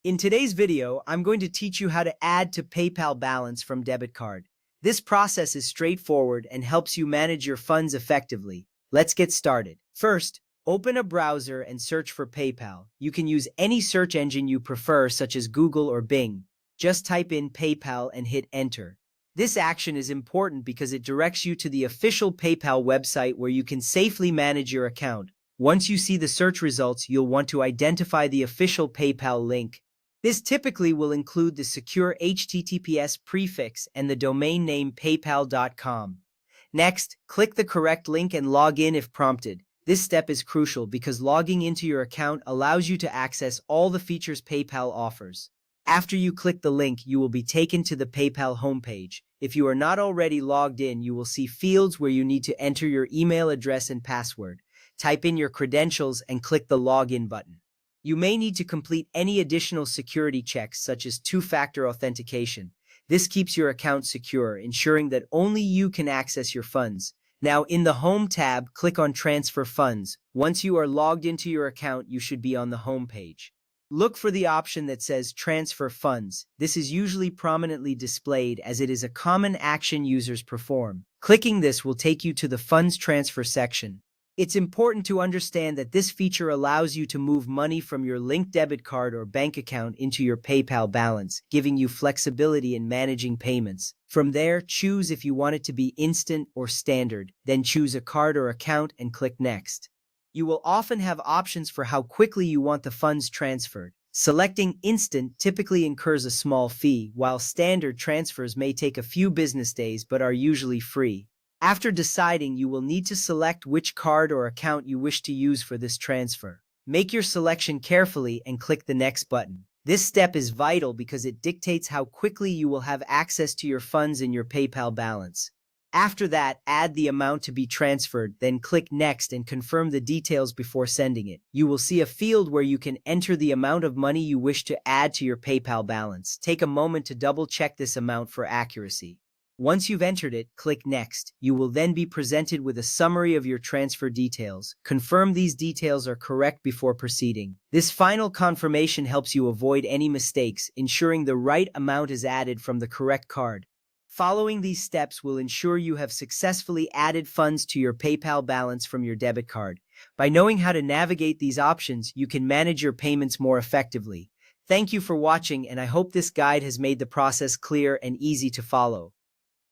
In today's video, I'm going to teach you how to add to PayPal balance from debit card. This process is straightforward and helps you manage your funds effectively. Let's get started. First, open a browser and search for PayPal. You can use any search engine you prefer, such as Google or Bing. Just type in PayPal and hit enter. This action is important because it directs you to the official PayPal website where you can safely manage your account. Once you see the search results, you'll want to identify the official PayPal link. This typically will include the secure HTTPS prefix and the domain name paypal.com. Next, click the correct link and log in if prompted. This step is crucial because logging into your account allows you to access all the features PayPal offers. After you click the link, you will be taken to the PayPal homepage. If you are not already logged in, you will see fields where you need to enter your email address and password. Type in your credentials and click the login button. You may need to complete any additional security checks, such as two-factor authentication. This keeps your account secure, ensuring that only you can access your funds. Now, in the Home tab, click on Transfer Funds. Once you are logged into your account, you should be on the home page. Look for the option that says Transfer Funds. This is usually prominently displayed as it is a common action users perform. Clicking this will take you to the Funds Transfer section. It's important to understand that this feature allows you to move money from your linked debit card or bank account into your PayPal balance, giving you flexibility in managing payments. From there, choose if you want it to be instant or standard, then choose a card or account and click Next. You will often have options for how quickly you want the funds transferred. Selecting Instant typically incurs a small fee, while standard transfers may take a few business days but are usually free. After deciding, you will need to select which card or account you wish to use for this transfer. Make your selection carefully and click the Next button. This step is vital because it dictates how quickly you will have access to your funds in your PayPal balance. After that, add the amount to be transferred, then click Next and confirm the details before sending it. You will see a field where you can enter the amount of money you wish to add to your PayPal balance. Take a moment to double-check this amount for accuracy. Once you've entered it, click Next. You will then be presented with a summary of your transfer details. Confirm these details are correct before proceeding. This final confirmation helps you avoid any mistakes, ensuring the right amount is added from the correct card. Following these steps will ensure you have successfully added funds to your PayPal balance from your debit card. By knowing how to navigate these options, you can manage your payments more effectively. Thank you for watching, and I hope this guide has made the process clear and easy to follow.